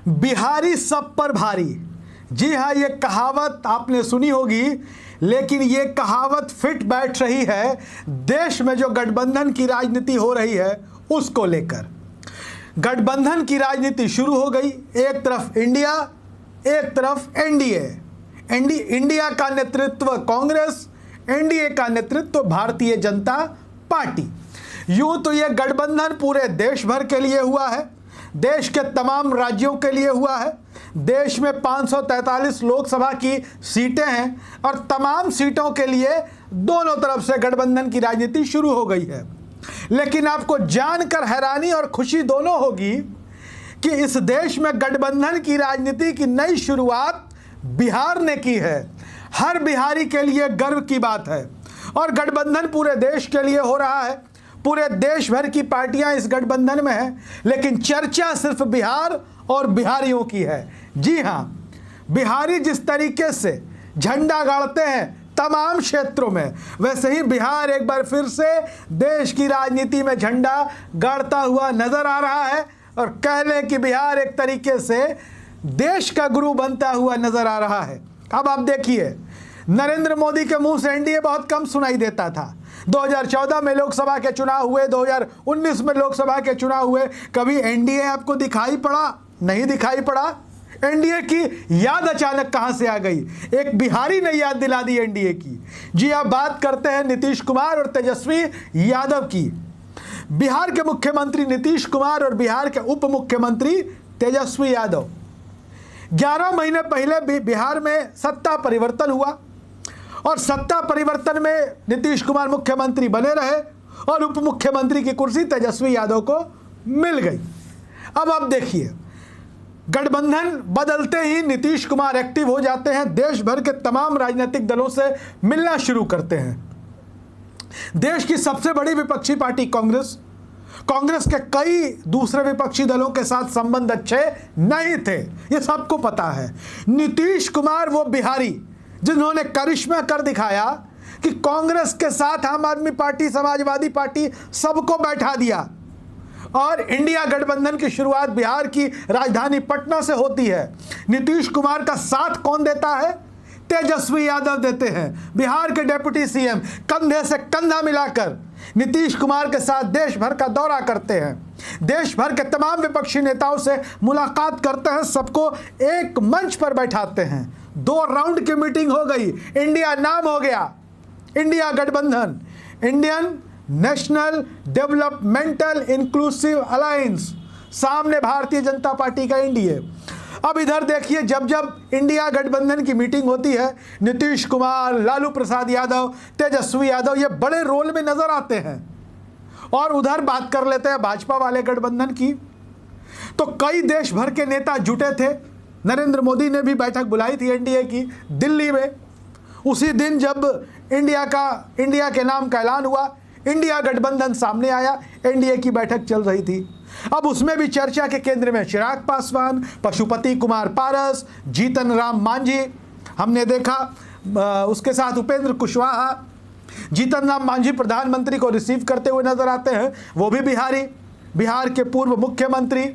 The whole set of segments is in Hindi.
बिहारी सब पर भारी। जी हाँ, ये कहावत आपने सुनी होगी, लेकिन ये कहावत फिट बैठ रही है देश में जो गठबंधन की राजनीति हो रही है उसको लेकर। गठबंधन की राजनीति शुरू हो गई, एक तरफ इंडिया, एक तरफ एनडीए। इंडिया का नेतृत्व कांग्रेस, एनडीए का नेतृत्व भारतीय जनता पार्टी। यूं तो यह गठबंधन पूरे देश भर के लिए हुआ है, देश के तमाम राज्यों के लिए हुआ है। देश में 543 लोकसभा की सीटें हैं और तमाम सीटों के लिए दोनों तरफ से गठबंधन की राजनीति शुरू हो गई है। लेकिन आपको जानकर हैरानी और खुशी दोनों होगी कि इस देश में गठबंधन की राजनीति की नई शुरुआत बिहार ने की है। हर बिहारी के लिए गर्व की बात है और गठबंधन पूरे देश के लिए हो रहा है। पूरे देश भर की पार्टियां इस गठबंधन में हैं, लेकिन चर्चा सिर्फ बिहार और बिहारियों की है। जी हां, बिहारी जिस तरीके से झंडा गाड़ते हैं तमाम क्षेत्रों में, वैसे ही बिहार एक बार फिर से देश की राजनीति में झंडा गाड़ता हुआ नजर आ रहा है और कह लें कि बिहार एक तरीके से देश का गुरु बनता हुआ नजर आ रहा है। अब आप देखिए, नरेंद्र मोदी के मुंह से एनडीए बहुत कम सुनाई देता था। 2014 में लोकसभा के चुनाव हुए, 2019 में लोकसभा के चुनाव हुए, कभी एनडीए आपको दिखाई पड़ा? नहीं दिखाई पड़ा। एनडीए की याद अचानक कहां से आ गई? एक बिहारी ने याद दिला दी एनडीए की। जी, आप बात करते हैं नीतीश कुमार और तेजस्वी यादव की। बिहार के मुख्यमंत्री नीतीश कुमार और बिहार के उप मुख्यमंत्री तेजस्वी यादव। 11 महीने पहले बिहार में सत्ता परिवर्तन हुआ और सत्ता परिवर्तन में नीतीश कुमार मुख्यमंत्री बने रहे और उप मुख्यमंत्री की कुर्सी तेजस्वी यादव को मिल गई। अब आप देखिए, गठबंधन बदलते ही नीतीश कुमार एक्टिव हो जाते हैं, देश भर के तमाम राजनीतिक दलों से मिलना शुरू करते हैं। देश की सबसे बड़ी विपक्षी पार्टी कांग्रेस के कई दूसरे विपक्षी दलों के साथ संबंध अच्छे नहीं थे, ये सबको पता है। नीतीश कुमार वो बिहारी जिन्होंने करिश्मा कर दिखाया कि कांग्रेस के साथ आम आदमी पार्टी, समाजवादी पार्टी सबको बैठा दिया और इंडिया गठबंधन की शुरुआत बिहार की राजधानी पटना से होती है। नीतीश कुमार का साथ कौन देता है? तेजस्वी यादव देते हैं। बिहार के डिप्टी सीएम कंधे से कंधा मिलाकर नीतीश कुमार के साथ देश भर का दौरा करते हैं, देश भर के तमाम विपक्षी नेताओं से मुलाकात करते हैं, सबको एक मंच पर बैठाते हैं। 2 राउंड की मीटिंग हो गई, इंडिया नाम हो गया, इंडिया गठबंधन, Indian national developmental inclusive alliance, सामने भारतीय जनता पार्टी का एनडीए। अब इधर देखिए, जब जब इंडिया गठबंधन की मीटिंग होती है, नीतीश कुमार, लालू प्रसाद यादव, तेजस्वी यादव ये बड़े रोल में नजर आते हैं। और उधर बात कर लेते हैं भाजपा वाले गठबंधन की, तो कई देश भर के नेता जुटे थे। नरेंद्र मोदी ने भी बैठक बुलाई थी एनडीए की दिल्ली में। उसी दिन जब इंडिया के नाम का ऐलान हुआ, इंडिया गठबंधन सामने आया, एनडीए की बैठक चल रही थी। अब उसमें भी चर्चा के केंद्र में चिराग पासवान, पशुपति कुमार पारस, जीतन राम मांझी हमने देखा, उसके साथ उपेंद्र कुशवाहा। जीतन राम मांझी प्रधानमंत्री को रिसीव करते हुए नजर आते हैं, वो भी बिहारी। बिहार के पूर्व मुख्यमंत्री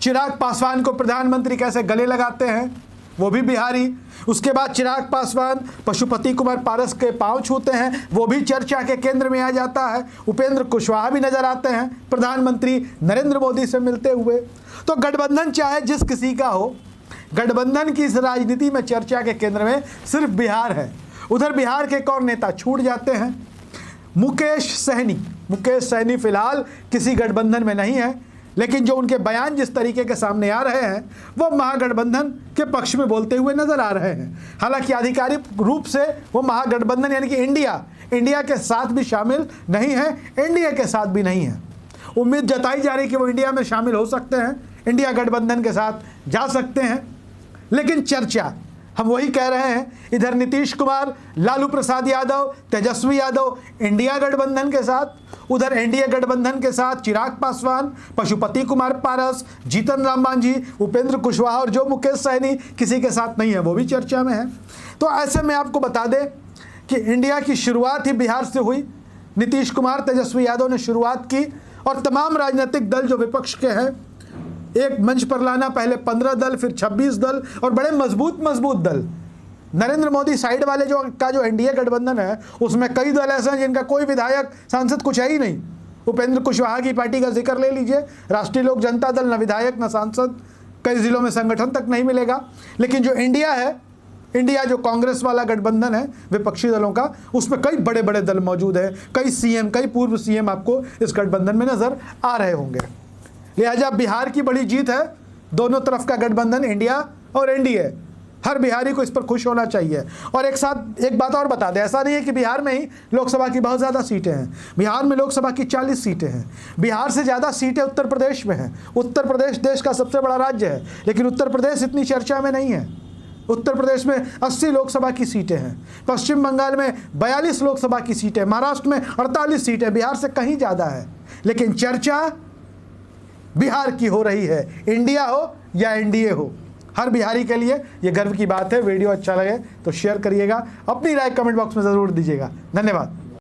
चिराग पासवान को प्रधानमंत्री कैसे गले लगाते हैं, वो भी बिहारी। उसके बाद चिराग पासवान पशुपति कुमार पारस के पांव छूते हैं, वो भी चर्चा के केंद्र में आ जाता है। उपेंद्र कुशवाहा भी नजर आते हैं प्रधानमंत्री नरेंद्र मोदी से मिलते हुए। तो गठबंधन चाहे जिस किसी का हो, गठबंधन की इस राजनीति में चर्चा के केंद्र में सिर्फ बिहार है। उधर बिहार के एक और नेता छूट जाते हैं, मुकेश सहनी फिलहाल किसी गठबंधन में नहीं है, लेकिन जो उनके बयान जिस तरीके के सामने आ रहे हैं वो महागठबंधन के पक्ष में बोलते हुए नजर आ रहे हैं। हालांकि आधिकारिक रूप से वो महागठबंधन यानी कि इंडिया के साथ भी शामिल नहीं है, एनडीए के साथ भी नहीं है। उम्मीद जताई जा रही कि वो इंडिया में शामिल हो सकते हैं, इंडिया गठबंधन के साथ जा सकते हैं। लेकिन चर्चा हम वही कह रहे हैं, इधर नीतीश कुमार, लालू प्रसाद यादव, तेजस्वी यादव इंडिया गठबंधन के साथ, उधर एनडीए गठबंधन के साथ चिराग पासवान, पशुपति कुमार पारस, जीतन राम मांझी, उपेंद्र कुशवाहा और जो मुकेश सहनी किसी के साथ नहीं है, वो भी चर्चा में है। तो ऐसे में आपको बता दें कि इंडिया की शुरुआत ही बिहार से हुई। नीतीश कुमार, तेजस्वी यादव ने शुरुआत की और तमाम राजनीतिक दल जो विपक्ष के हैं एक मंच पर लाना, पहले 15 दल, फिर 26 दल और बड़े मजबूत दल। नरेंद्र मोदी साइड वाले जो एनडीए गठबंधन है, उसमें कई दल ऐसे हैं जिनका कोई विधायक सांसद कुछ है ही नहीं। उपेंद्र कुशवाहा की पार्टी का जिक्र ले लीजिए, राष्ट्रीय लोक जनता दल, न विधायक न सांसद, कई जिलों में संगठन तक नहीं मिलेगा। लेकिन जो इंडिया है, इंडिया जो कांग्रेस वाला गठबंधन है विपक्षी दलों का, उसमें कई बड़े बड़े दल मौजूद है, कई सीएम, कई पूर्व सीएम आपको इस गठबंधन में नजर आ रहे होंगे। लिहाजा बिहार की बड़ी जीत है, दोनों तरफ का गठबंधन, इंडिया और एनडीए। हर बिहारी को इस पर खुश होना चाहिए। और एक बात और बता दें, ऐसा नहीं है कि बिहार में ही लोकसभा की बहुत ज़्यादा सीटें हैं। बिहार में लोकसभा की 40 सीटें हैं। बिहार से ज़्यादा सीटें उत्तर प्रदेश में हैं। उत्तर प्रदेश देश का सबसे बड़ा राज्य है, लेकिन उत्तर प्रदेश इतनी चर्चा में नहीं है। उत्तर प्रदेश में 80 लोकसभा की सीटें हैं, पश्चिम बंगाल में 42 लोकसभा की सीटें, महाराष्ट्र में 48 सीटें, बिहार से कहीं ज़्यादा है। लेकिन चर्चा बिहार की हो रही है, इंडिया हो या एनडीए हो। हर बिहारी के लिए ये गर्व की बात है। वीडियो अच्छा लगे तो शेयर करिएगा, अपनी राय कमेंट बॉक्स में ज़रूर दीजिएगा। धन्यवाद।